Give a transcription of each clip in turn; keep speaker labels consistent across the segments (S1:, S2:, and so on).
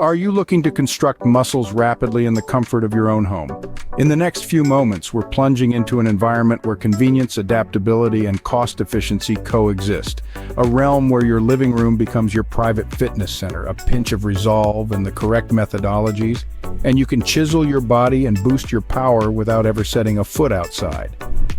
S1: Are you looking to construct muscles rapidly in the comfort of your own home? In the next few moments, we're plunging into an environment where convenience, adaptability, and cost efficiency coexist. A realm where your living room becomes your private fitness center, a pinch of resolve and the correct methodologies, and you can chisel your body and boost your power without ever setting a foot outside.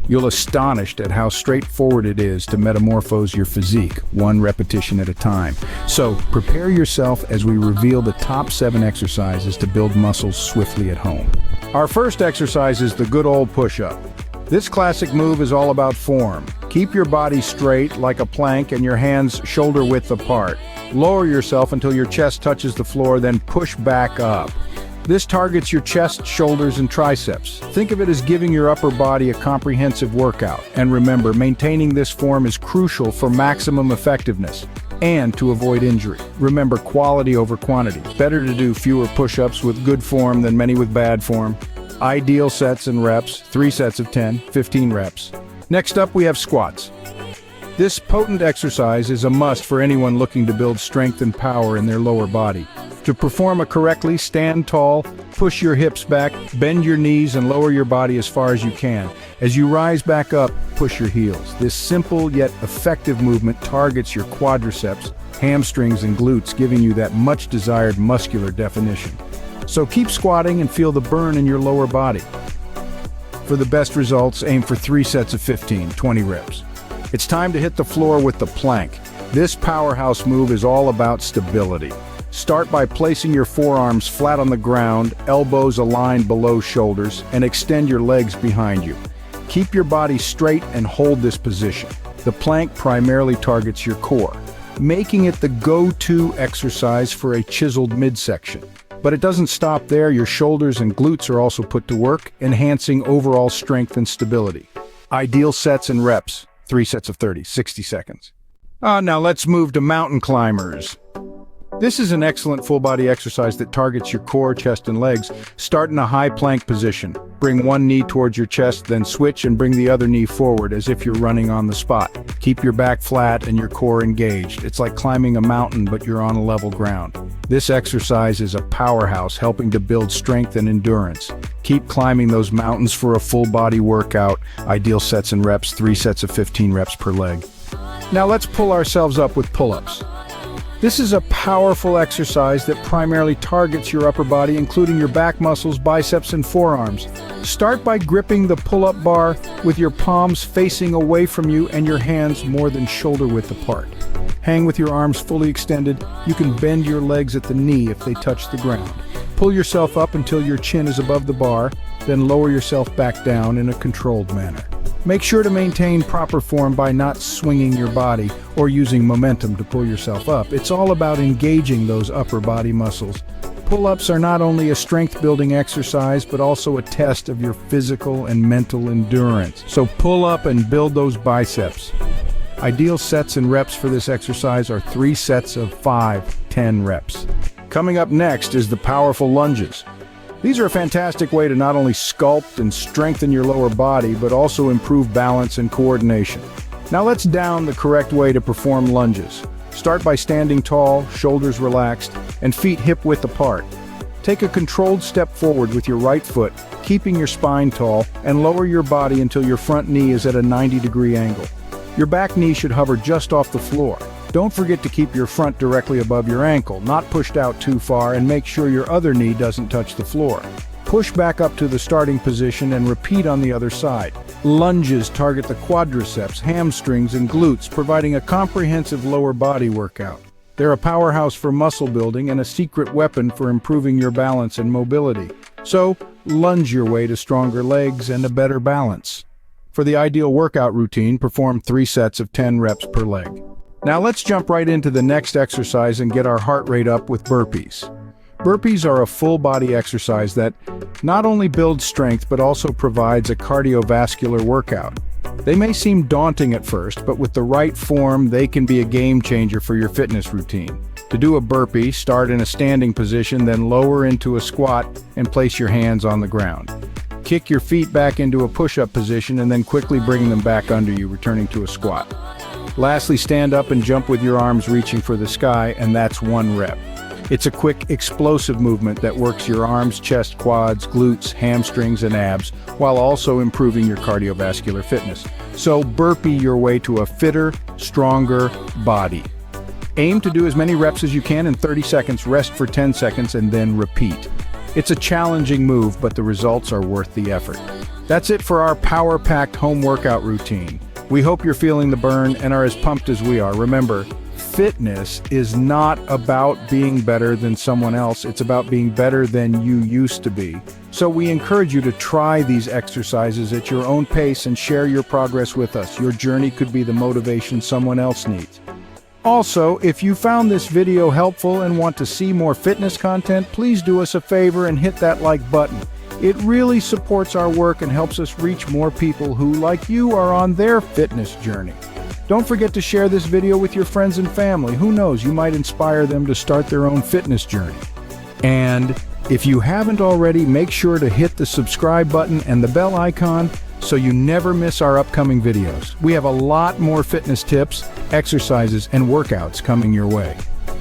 S1: You'll be astonished at how straightforward it is to metamorphose your physique, one repetition at a time. So, prepare yourself as we reveal the top 7 exercises to build muscles swiftly at home. Our first exercise is the good old push-up. This classic move is all about form. Keep your body straight like a plank and your hands shoulder width apart. Lower yourself until your chest touches the floor, then push back up. This targets your chest, shoulders, and triceps. Think of it as giving your upper body a comprehensive workout. And remember, maintaining this form is crucial for maximum effectiveness and to avoid injury. Remember, quality over quantity. Better to do fewer push-ups with good form than many with bad form. Ideal sets and reps, 3 sets of 10, 15 reps. Next up, we have squats. This potent exercise is a must for anyone looking to build strength and power in their lower body. To perform it correctly, stand tall, push your hips back, bend your knees, and lower your body as far as you can. As you rise back up, push your heels. This simple yet effective movement targets your quadriceps, hamstrings, and glutes, giving you that much-desired muscular definition. So keep squatting and feel the burn in your lower body. For the best results, aim for 3 sets of 15, 20 reps. It's time to hit the floor with the plank. This powerhouse move is all about stability. Start by placing your forearms flat on the ground, elbows aligned below shoulders, and extend your legs behind you. Keep your body straight and hold this position. The plank primarily targets your core, making it the go-to exercise for a chiseled midsection. But it doesn't stop there. Your shoulders and glutes are also put to work, enhancing overall strength and stability. Ideal sets and reps, 3 sets of 30, 60 seconds. Now let's move to mountain climbers. This is an excellent full-body exercise that targets your core, chest, and legs. Start in a high plank position. Bring one knee towards your chest, then switch and bring the other knee forward as if you're running on the spot. Keep your back flat and your core engaged. It's like climbing a mountain, but you're on a level ground. This exercise is a powerhouse, helping to build strength and endurance. Keep climbing those mountains for a full-body workout. Ideal sets and reps, 3 sets of 15 reps per leg. Now let's pull ourselves up with pull-ups. This is a powerful exercise that primarily targets your upper body, including your back muscles, biceps, and forearms. Start by gripping the pull-up bar with your palms facing away from you and your hands more than shoulder width apart. Hang with your arms fully extended. You can bend your legs at the knee if they touch the ground. Pull yourself up until your chin is above the bar, then lower yourself back down in a controlled manner. Make sure to maintain proper form by not swinging your body or using momentum to pull yourself up. It's all about engaging those upper body muscles. Pull-ups are not only a strength-building exercise, but also a test of your physical and mental endurance. So pull up and build those biceps. Ideal sets and reps for this exercise are 3 sets of 5, 10 reps. Coming up next is the powerful lunges. These are a fantastic way to not only sculpt and strengthen your lower body, but also improve balance and coordination. Now let's down the correct way to perform lunges. Start by standing tall, shoulders relaxed, and feet hip-width apart. Take a controlled step forward with your right foot, keeping your spine tall, and lower your body until your front knee is at a 90-degree angle. Your back knee should hover just off the floor. Don't forget to keep your front directly above your ankle, not pushed out too far, and make sure your other knee doesn't touch the floor. Push back up to the starting position and repeat on the other side. Lunges target the quadriceps, hamstrings, and glutes, providing a comprehensive lower body workout. They're a powerhouse for muscle building and a secret weapon for improving your balance and mobility. So, lunge your way to stronger legs and a better balance. For the ideal workout routine, perform 3 sets of 10 reps per leg. Now let's jump right into the next exercise and get our heart rate up with burpees. Burpees are a full-body exercise that not only builds strength but also provides a cardiovascular workout. They may seem daunting at first, but with the right form, they can be a game changer for your fitness routine. To do a burpee, start in a standing position, then lower into a squat and place your hands on the ground. Kick your feet back into a push-up position and then quickly bring them back under you, returning to a squat. Lastly, stand up and jump with your arms reaching for the sky, and that's 1 rep. It's a quick, explosive movement that works your arms, chest, quads, glutes, hamstrings, and abs, while also improving your cardiovascular fitness. So burpee your way to a fitter, stronger body. Aim to do as many reps as you can in 30 seconds, rest for 10 seconds, and then repeat. It's a challenging move, but the results are worth the effort. That's it for our power-packed home workout routine. We hope you're feeling the burn and are as pumped as we are. Remember, fitness is not about being better than someone else. It's about being better than you used to be. So we encourage you to try these exercises at your own pace and share your progress with us. Your journey could be the motivation someone else needs. Also, if you found this video helpful and want to see more fitness content, please do us a favor and hit that like button. It really supports our work and helps us reach more people who, like you, are on their fitness journey. Don't forget to share this video with your friends and family. Who knows, you might inspire them to start their own fitness journey. And if you haven't already, make sure to hit the subscribe button and the bell icon so you never miss our upcoming videos. We have a lot more fitness tips, exercises, and workouts coming your way.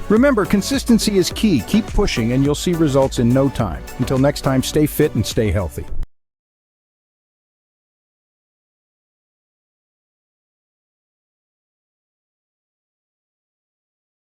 S1: Remember, consistency is key. Keep pushing and you'll see results in no time. Until next time, stay fit and stay healthy.